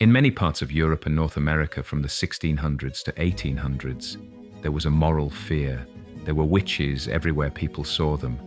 In many parts of Europe and North America from the 1600s to 1800s, there was a moral fear. There were witches everywhere people saw them.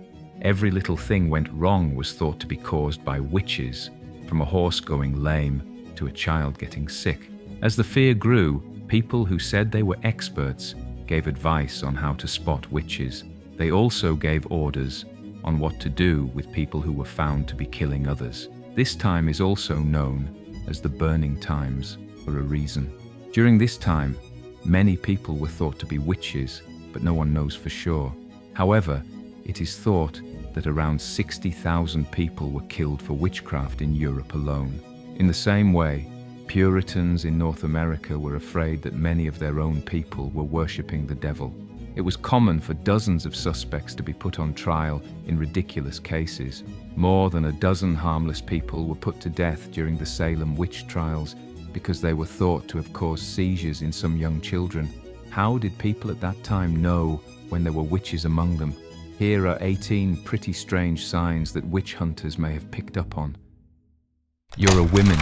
Every little thing went wrong was thought to be caused by witches, from a horse going lame to a child getting sick. As the fear grew, people who said they were experts gave advice on how to spot witches. They also gave orders on what to do with people who were found to be killing others. This time is also known as the burning times for a reason. During this time, many people were thought to be witches, but no one knows for sure. However, it is thought that around 60,000 people were killed for witchcraft in Europe alone. In the same way, Puritans in North America were afraid that many of their own people were worshipping the devil. It was common for dozens of suspects to be put on trial in ridiculous cases. More than a dozen harmless people were put to death during the Salem Witch Trials because they were thought to have caused seizures in some young children. How did people at that time know when there were witches among them? Here are 18 pretty strange signs that witch hunters may have picked up on. You're a woman.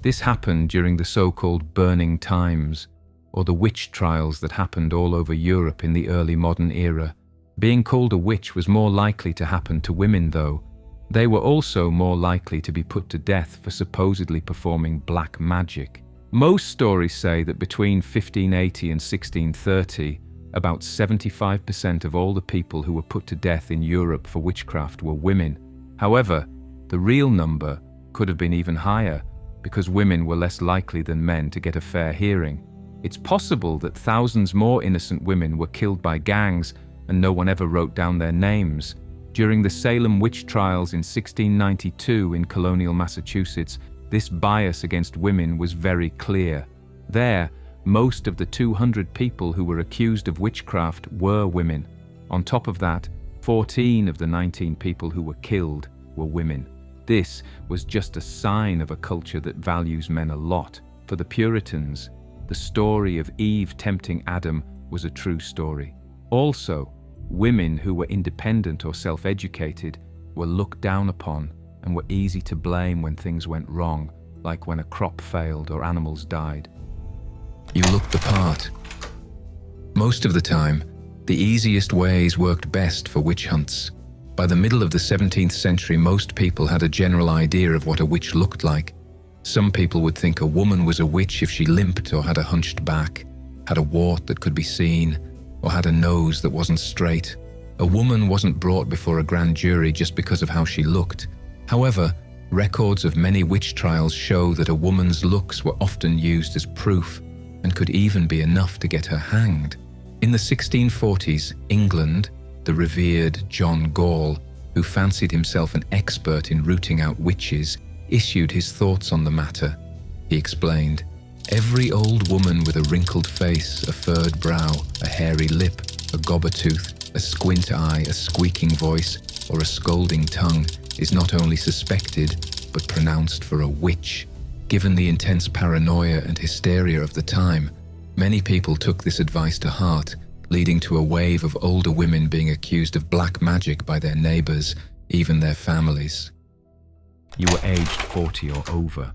This happened during the so-called burning times, or the witch trials that happened all over Europe in the early modern era. Being called a witch was more likely to happen to women, though. They were also more likely to be put to death for supposedly performing black magic. Most stories say that between 1580 and 1630, about 75% of all the people who were put to death in Europe for witchcraft were women. However, the real number could have been even higher, because women were less likely than men to get a fair hearing. It's possible that thousands more innocent women were killed by gangs and no one ever wrote down their names. During the Salem Witch Trials in 1692 in colonial Massachusetts, this bias against women was very clear. There, most of the 200 people who were accused of witchcraft were women. On top of that, 14 of the 19 people who were killed were women. This was just a sign of a culture that values men a lot. For the Puritans, the story of Eve tempting Adam was a true story. Also, women who were independent or self-educated were looked down upon and were easy to blame when things went wrong, like when a crop failed or animals died. You looked the part. Most of the time, the easiest ways worked best for witch hunts. By the middle of the 17th century, most people had a general idea of what a witch looked like. Some people would think a woman was a witch if she limped or had a hunched back, had a wart that could be seen, or had a nose that wasn't straight. A woman wasn't brought before a grand jury just because of how she looked. However, records of many witch trials show that a woman's looks were often used as proof and could even be enough to get her hanged. In the 1640s, England, the revered John Gall, who fancied himself an expert in rooting out witches, issued his thoughts on the matter. He explained, "Every old woman with a wrinkled face, a furred brow, a hairy lip, a gobber tooth, a squint eye, a squeaking voice, or a scolding tongue is not only suspected, but pronounced for a witch." Given the intense paranoia and hysteria of the time, many people took this advice to heart, leading to a wave of older women being accused of black magic by their neighbors, even their families. You were aged 40 or over.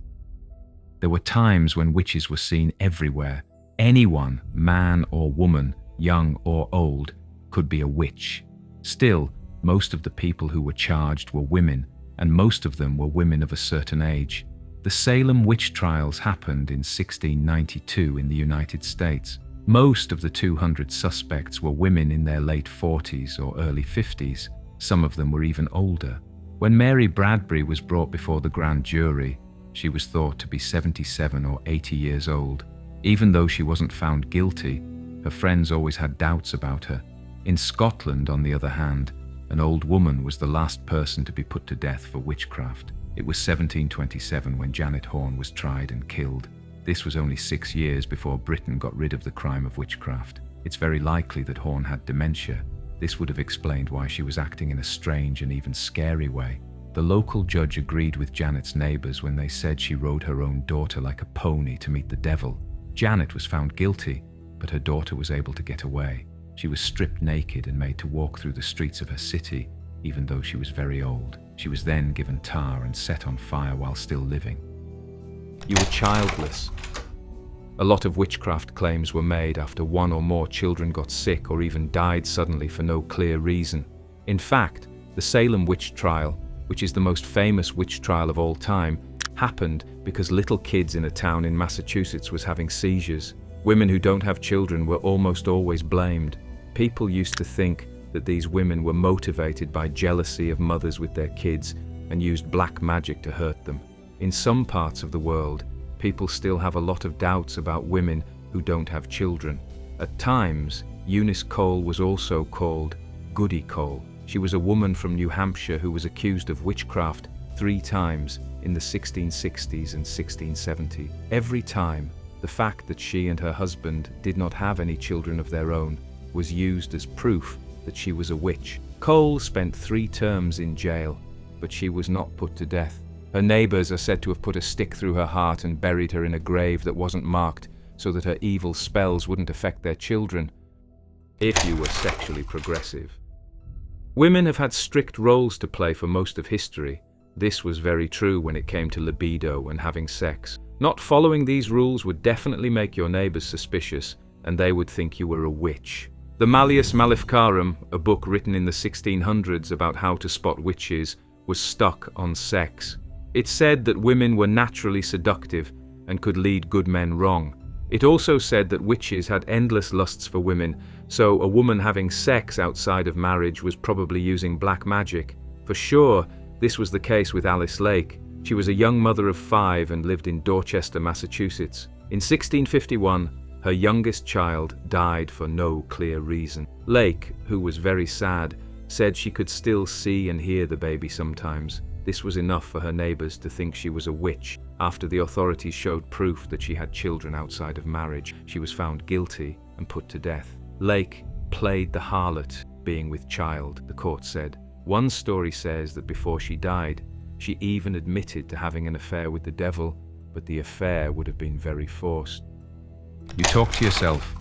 There were times when witches were seen everywhere. Anyone, man or woman, young or old, could be a witch. Still, most of the people who were charged were women, and most of them were women of a certain age. The Salem Witch Trials happened in 1692 in the United States. Most of the 200 suspects were women in their late 40s or early 50s. Some of them were even older. When Mary Bradbury was brought before the grand jury, she was thought to be 77 or 80 years old. Even though she wasn't found guilty, her friends always had doubts about her. In Scotland, on the other hand, an old woman was the last person to be put to death for witchcraft. It was 1727 when Janet Horne was tried and killed. This was only 6 years before Britain got rid of the crime of witchcraft. It's very likely that Horne had dementia. This would have explained why she was acting in a strange and even scary way. The local judge agreed with Janet's neighbors when they said she rode her own daughter like a pony to meet the devil. Janet was found guilty, but her daughter was able to get away. She was stripped naked and made to walk through the streets of her city, even though she was very old. She was then given tar and set on fire while still living. You were childless. A lot of witchcraft claims were made after one or more children got sick or even died suddenly for no clear reason. In fact, the Salem Witch Trial, which is the most famous witch trial of all time, happened because little kids in a town in Massachusetts was having seizures. Women who don't have children were almost always blamed. People used to think that these women were motivated by jealousy of mothers with their kids and used black magic to hurt them. In some parts of the world, people still have a lot of doubts about women who don't have children. At times, Eunice Cole was also called Goody Cole. She was a woman from New Hampshire who was accused of witchcraft 3 times in the 1660s and 1670s. Every time, the fact that she and her husband did not have any children of their own was used as proof that she was a witch. Cole spent 3 terms in jail, but she was not put to death. Her neighbors are said to have put a stick through her heart and buried her in a grave that wasn't marked so that her evil spells wouldn't affect their children. If you were sexually progressive. Women have had strict roles to play for most of history. This was very true when it came to libido and having sex. Not following these rules would definitely make your neighbors suspicious, and they would think you were a witch. The Malleus Maleficarum, a book written in the 1600s about how to spot witches, was stuck on sex. It said that women were naturally seductive and could lead good men wrong. It also said that witches had endless lusts for women, so a woman having sex outside of marriage was probably using black magic. For sure, this was the case with Alice Lake. She was a young mother of 5 and lived in Dorchester, Massachusetts. In 1651, her youngest child died for no clear reason. Lake, who was very sad, said she could still see and hear the baby sometimes. This was enough for her neighbors to think she was a witch. After the authorities showed proof that she had children outside of marriage, she was found guilty and put to death. Lake played the harlot, being with child, the court said. One story says that before she died, she even admitted to having an affair with the devil, but the affair would have been very forced. You talk to yourself.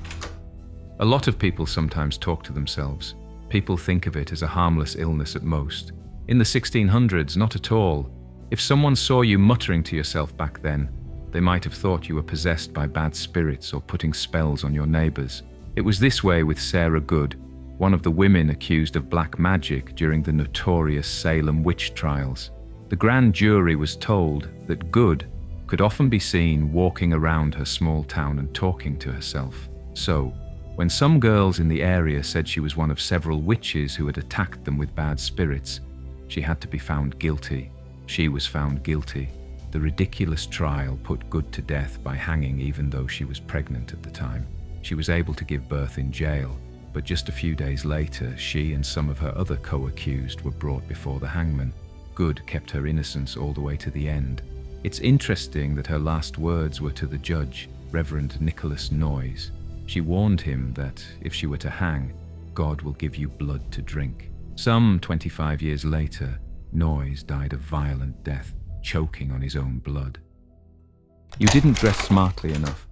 A lot of people sometimes talk to themselves. People think of it as a harmless illness at most. In the 1600s, not at all. If someone saw you muttering to yourself back then, they might have thought you were possessed by bad spirits or putting spells on your neighbors. It was this way with Sarah Good, one of the women accused of black magic during the notorious Salem Witch Trials. The grand jury was told that Good could often be seen walking around her small town and talking to herself. So, when some girls in the area said she was one of several witches who had attacked them with bad spirits, she had to be found guilty. She was found guilty. The ridiculous trial put Good to death by hanging even though she was pregnant at the time. She was able to give birth in jail, but just a few days later, she and some of her other co-accused were brought before the hangman. Good kept her innocence all the way to the end. It's interesting that her last words were to the judge, Reverend Nicholas Noyes. She warned him that if she were to hang, God will give you blood to drink. Some 25 years later, Noyes died a violent death, choking on his own blood. You didn't dress smartly enough.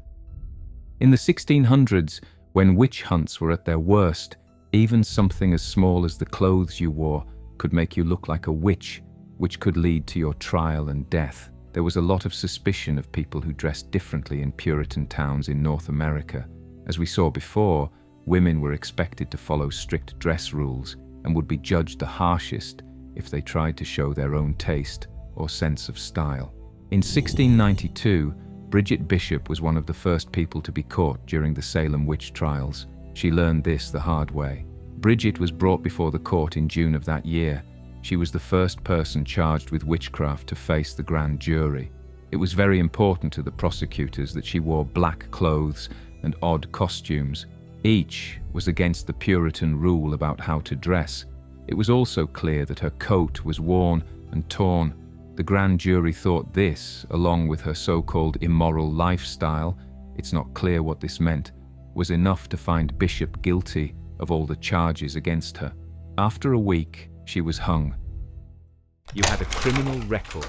In the 1600s, when witch hunts were at their worst, even something as small as the clothes you wore could make you look like a witch, which could lead to your trial and death. There was a lot of suspicion of people who dressed differently in Puritan towns in North America. As we saw before, women were expected to follow strict dress rules and would be judged the harshest if they tried to show their own taste or sense of style. In 1692, Bridget Bishop was one of the first people to be caught during the Salem Witch Trials. She learned this the hard way. Bridget was brought before the court in June of that year. She was the first person charged with witchcraft to face the grand jury. It was very important to the prosecutors that she wore black clothes and odd costumes. Each was against the Puritan rule about how to dress. It was also clear that her coat was worn and torn. The grand jury thought this, along with her so-called immoral lifestyle, it's not clear what this meant, was enough to find Bishop guilty of all the charges against her. After a week, she was hung. You had a criminal record.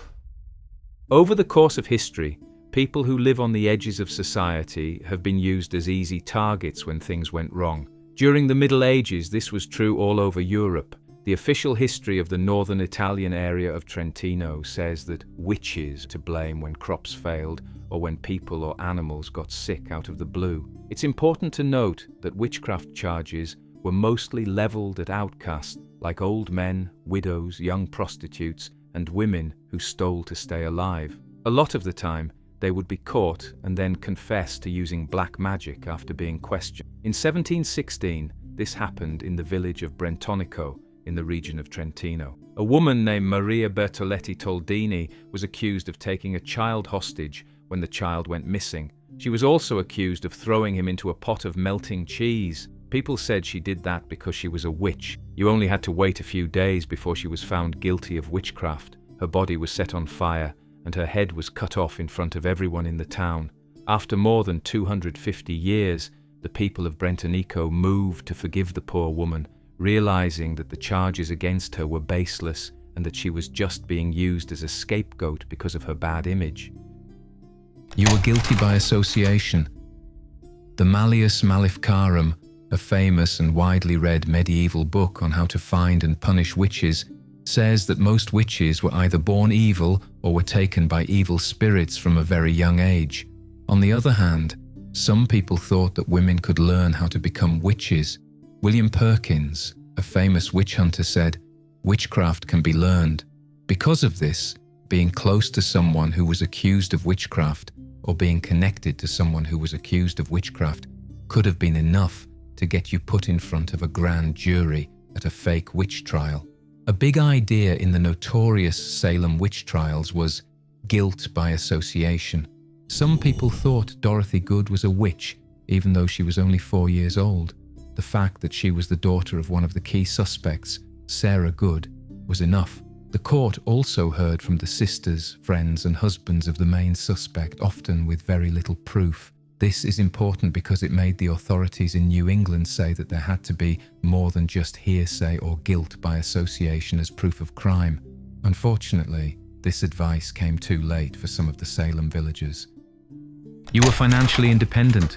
Over the course of history, people who live on the edges of society have been used as easy targets when things went wrong. During the Middle Ages, this was true all over Europe. The official history of the northern Italian area of Trentino says that witches to blame when crops failed or when people or animals got sick out of the blue. It's important to note that witchcraft charges were mostly leveled at outcasts like old men, widows, young prostitutes, and women who stole to stay alive. A lot of the time, they would be caught and then confess to using black magic after being questioned. In 1716, this happened in the village of Brentonico in the region of Trentino. A woman named Maria Bertoletti Toldini was accused of taking a child hostage when the child went missing. She was also accused of throwing him into a pot of melting cheese. People said she did that because she was a witch. You only had to wait a few days before she was found guilty of witchcraft. Her body was set on fire and her head was cut off in front of everyone in the town. After more than 250 years, the people of Brentonico moved to forgive the poor woman, realizing that the charges against her were baseless and that she was just being used as a scapegoat because of her bad image. You were guilty by association. The Malleus Maleficarum, a famous and widely read medieval book on how to find and punish witches, says that most witches were either born evil or were taken by evil spirits from a very young age. On the other hand, some people thought that women could learn how to become witches. William Perkins, a famous witch hunter, said, "Witchcraft can be learned." Because of this, being close to someone who was accused of witchcraft or being connected to someone who was accused of witchcraft could have been enough to get you put in front of a grand jury at a fake witch trial. A big idea in the notorious Salem Witch Trials was guilt by association. Some people thought Dorothy Good was a witch, even though she was only 4 years old. The fact that she was the daughter of one of the key suspects, Sarah Good, was enough. The court also heard from the sisters, friends, and husbands of the main suspect, often with very little proof. This is important because it made the authorities in New England say that there had to be more than just hearsay or guilt by association as proof of crime. Unfortunately, this advice came too late for some of the Salem villagers. You were financially independent.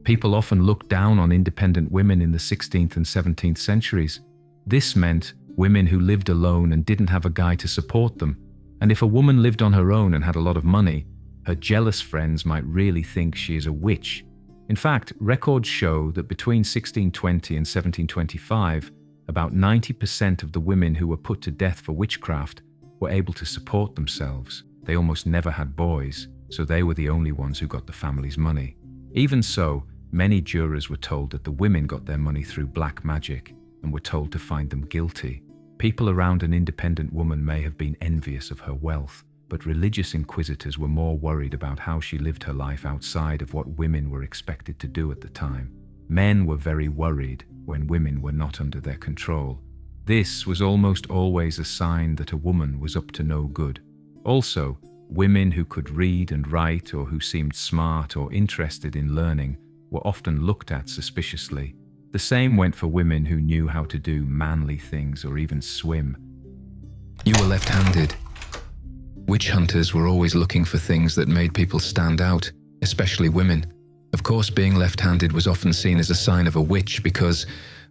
People often looked down on independent women in the 16th and 17th centuries. This meant women who lived alone and didn't have a guy to support them. And if a woman lived on her own and had a lot of money, her jealous friends might really think she is a witch. In fact, records show that between 1620 and 1725, about 90% of the women who were put to death for witchcraft were able to support themselves. They almost never had boys, so they were the only ones who got the family's money. Even so, many jurors were told that the women got their money through black magic and were told to find them guilty. People around an independent woman may have been envious of her wealth, but religious inquisitors were more worried about how she lived her life outside of what women were expected to do at the time. Men were very worried when women were not under their control. This was almost always a sign that a woman was up to no good. Also, women who could read and write or who seemed smart or interested in learning were often looked at suspiciously. The same went for women who knew how to do manly things or even swim. You were left-handed. Witch hunters were always looking for things that made people stand out, especially women. Of course, being left-handed was often seen as a sign of a witch because,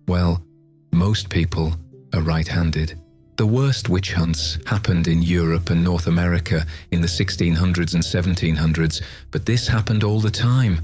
well, most people are right-handed. The worst witch hunts happened in Europe and North America in the 1600s and 1700s, but this happened all the time.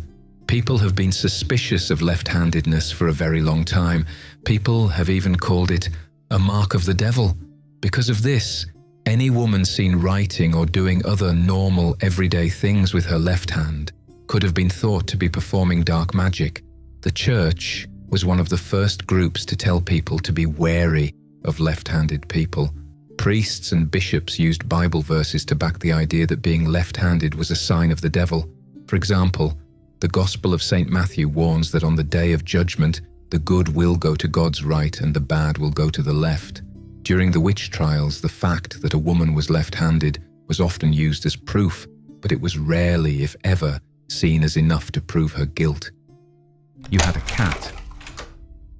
People have been suspicious of left-handedness for a very long time. People have even called it a mark of the devil. Because of this, any woman seen writing or doing other normal, everyday things with her left hand could have been thought to be performing dark magic. The church was one of the first groups to tell people to be wary of left-handed people. Priests and bishops used Bible verses to back the idea that being left-handed was a sign of the devil. For example, the Gospel of St. Matthew warns that on the day of judgment, the good will go to God's right and the bad will go to the left. During the witch trials, the fact that a woman was left-handed was often used as proof, but it was rarely, if ever, seen as enough to prove her guilt. You had a cat.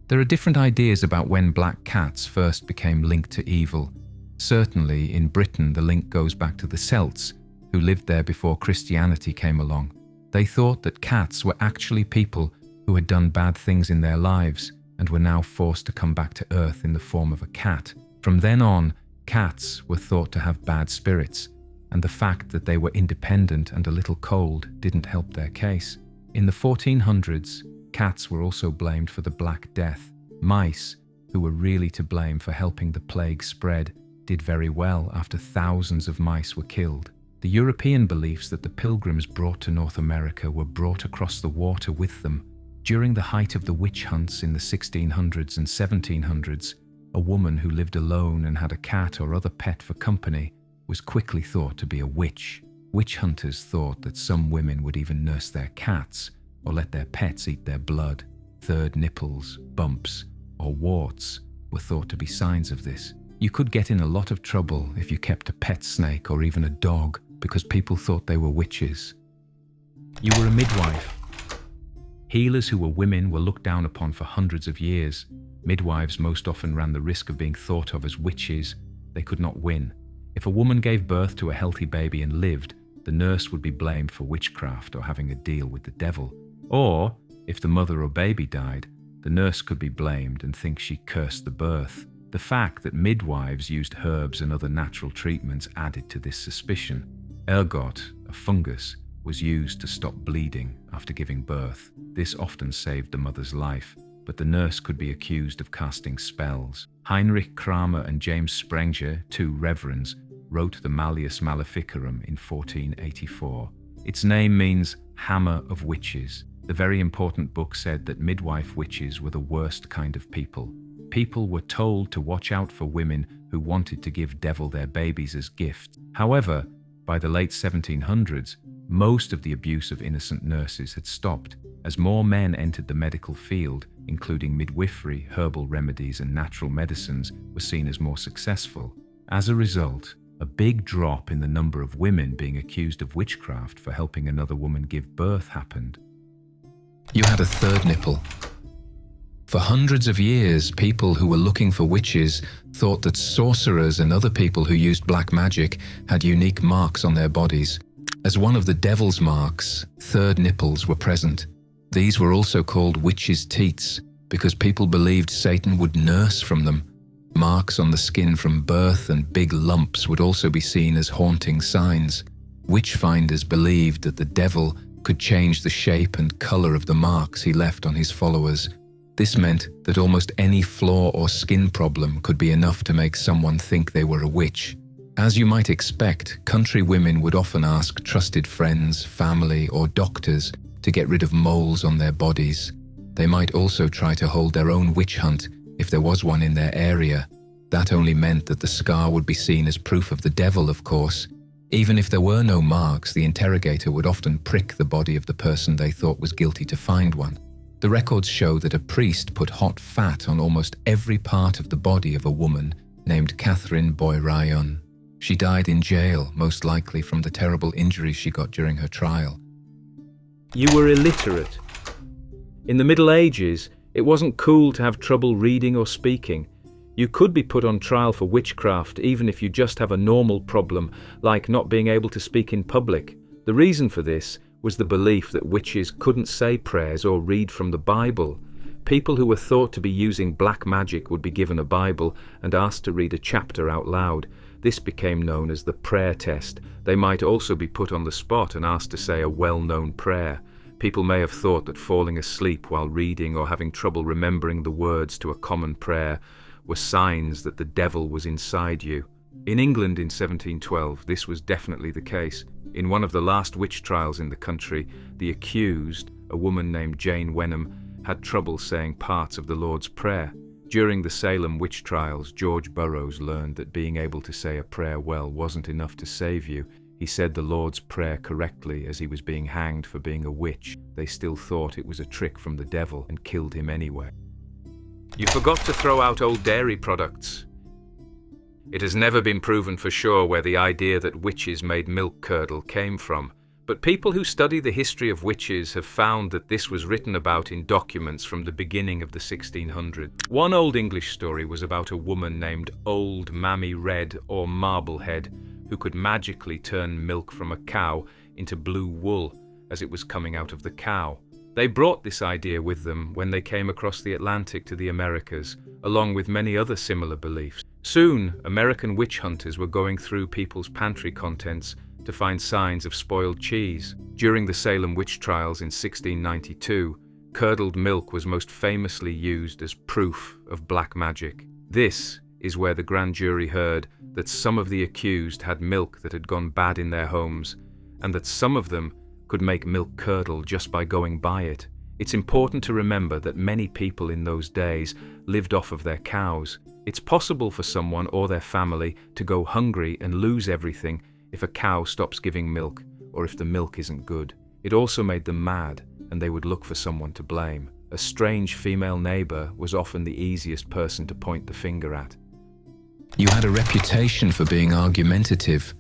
There are different ideas about when black cats first became linked to evil. Certainly, in Britain, the link goes back to the Celts, who lived there before Christianity came along. They thought that cats were actually people who had done bad things in their lives. and were now forced to come back to Earth in the form of a cat. From then on, cats were thought to have bad spirits, and the fact that they were independent and a little cold didn't help their case. In the 1400s, cats were also blamed for the Black Death. Mice, who were really to blame for helping the plague spread, did very well after thousands of mice were killed. The European beliefs that the pilgrims brought to North America were brought across the water with them. During the height of the witch hunts in the 1600s and 1700s, a woman who lived alone and had a cat or other pet for company was quickly thought to be a witch. Witch hunters thought that some women would even nurse their cats or let their pets eat their blood. Third nipples, bumps, or warts were thought to be signs of this. You could get in a lot of trouble if you kept a pet snake or even a dog because people thought they were witches. You were a midwife. Healers who were women were looked down upon for hundreds of years. Midwives most often ran the risk of being thought of as witches. They could not win. If a woman gave birth to a healthy baby and lived, the nurse would be blamed for witchcraft or having a deal with the devil. Or, if the mother or baby died, the nurse could be blamed and think she cursed the birth. The fact that midwives used herbs and other natural treatments added to this suspicion. Ergot, a fungus, was used to stop bleeding after giving birth. This often saved the mother's life, but the nurse could be accused of casting spells. Heinrich Kramer and James Sprenger, two reverends, wrote the Malleus Maleficarum in 1484. Its name means hammer of witches. The very important book said that midwife witches were the worst kind of people. People were told to watch out for women who wanted to give devil their babies as gifts. However, by the late 1700s, most of the abuse of innocent nurses had stopped, as more men entered the medical field, including midwifery, herbal remedies, and natural medicines, were seen as more successful. As a result, a big drop in the number of women being accused of witchcraft for helping another woman give birth happened. You had a third nipple. For hundreds of years, people who were looking for witches thought that sorcerers and other people who used black magic had unique marks on their bodies. As one of the devil's marks, third nipples were present. These were also called witches' teats because people believed Satan would nurse from them. Marks on the skin from birth and big lumps would also be seen as haunting signs. Witchfinders believed that the devil could change the shape and color of the marks he left on his followers. This meant that almost any flaw or skin problem could be enough to make someone think they were a witch. As you might expect, country women would often ask trusted friends, family, or doctors to get rid of moles on their bodies. They might also try to hold their own witch hunt if there was one in their area. That only meant that the scar would be seen as proof of the devil, of course. Even if there were no marks, the interrogator would often prick the body of the person they thought was guilty to find one. The records show that a priest put hot fat on almost every part of the body of a woman named Catherine Boy-Ryan. She died in jail, most likely from the terrible injuries she got during her trial. You were illiterate. In the Middle Ages, it wasn't cool to have trouble reading or speaking. You could be put on trial for witchcraft even if you just have a normal problem, like not being able to speak in public. The reason for this was the belief that witches couldn't say prayers or read from the Bible. People who were thought to be using black magic would be given a Bible and asked to read a chapter out loud. This became known as the prayer test. They might also be put on the spot and asked to say a well-known prayer. People may have thought that falling asleep while reading or having trouble remembering the words to a common prayer were signs that the devil was inside you. In England in 1712, this was definitely the case. In one of the last witch trials in the country, the accused, a woman named Jane Wenham, had trouble saying parts of the Lord's Prayer. During the Salem Witch Trials, George Burroughs learned that being able to say a prayer well wasn't enough to save you. He said the Lord's Prayer correctly as he was being hanged for being a witch. They still thought it was a trick from the devil and killed him anyway. You forgot to throw out old dairy products. It has never been proven for sure where the idea that witches made milk curdle came from, but people who study the history of witches have found that this was written about in documents from the beginning of the 1600s. One Old English story was about a woman named Old Mammy Red or Marblehead who could magically turn milk from a cow into blue wool as it was coming out of the cow. They brought this idea with them when they came across the Atlantic to the Americas, along with many other similar beliefs. Soon, American witch hunters were going through people's pantry contents to find signs of spoiled cheese. During the Salem Witch Trials in 1692, curdled milk was most famously used as proof of black magic. This is where the grand jury heard that some of the accused had milk that had gone bad in their homes, and that some of them could make milk curdle just by going by it. It's important to remember that many people in those days lived off of their cows. It's possible for someone or their family to go hungry and lose everything if a cow stops giving milk or if the milk isn't good. It also made them mad, and they would look for someone to blame. A strange female neighbor was often the easiest person to point the finger at. You had a reputation for being argumentative.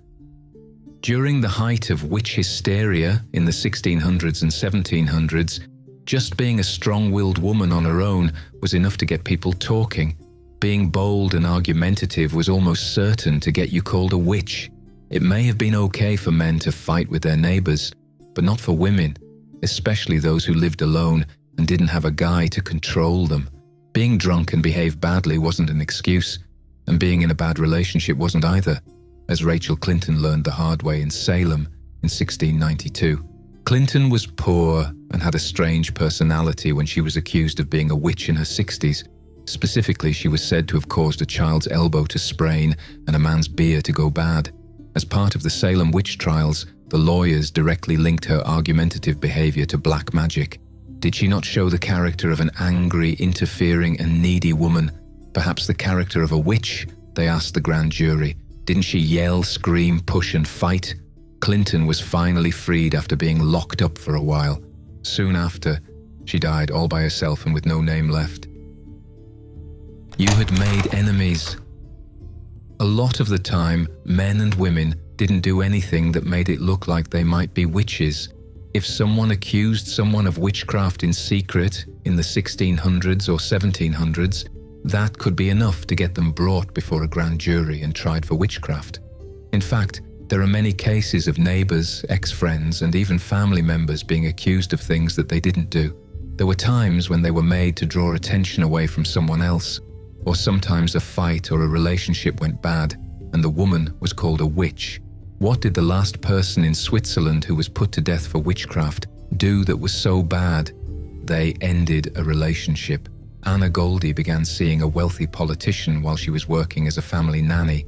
During the height of witch hysteria in the 1600s and 1700s, just being a strong-willed woman on her own was enough to get people talking. Being bold and argumentative was almost certain to get you called a witch. It may have been okay for men to fight with their neighbors, but not for women, especially those who lived alone and didn't have a guy to control them. Being drunk and behave badly wasn't an excuse, and being in a bad relationship wasn't either, as Rachel Clinton learned the hard way in Salem in 1692. Clinton was poor and had a strange personality when she was accused of being a witch in her 60s. Specifically, she was said to have caused a child's elbow to sprain and a man's beer to go bad. As part of the Salem Witch Trials, the lawyers directly linked her argumentative behavior to black magic. Did she not show the character of an angry, interfering, and needy woman? Perhaps the character of a witch, they asked the grand jury. Didn't she yell, scream, push, and fight? Clinton was finally freed after being locked up for a while. Soon after, she died all by herself and with no name left. You had made enemies. A lot of the time, men and women didn't do anything that made it look like they might be witches. If someone accused someone of witchcraft in secret in the 1600s or 1700s, that could be enough to get them brought before a grand jury and tried for witchcraft. In fact, there are many cases of neighbors, ex-friends, and even family members being accused of things that they didn't do. There were times when they were made to draw attention away from someone else, or sometimes a fight or a relationship went bad, and the woman was called a witch. What did the last person in Switzerland who was put to death for witchcraft do that was so bad? They ended a relationship. Anna Goldie began seeing a wealthy politician while she was working as a family nanny.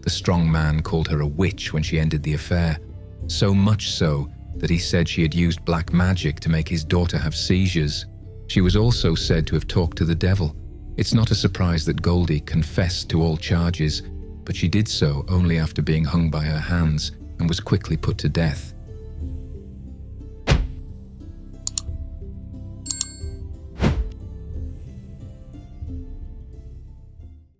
The strong man called her a witch when she ended the affair, so much so that he said she had used black magic to make his daughter have seizures. She was also said to have talked to the devil. It's not a surprise that Goldie confessed to all charges, but she did so only after being hung by her hands and was quickly put to death.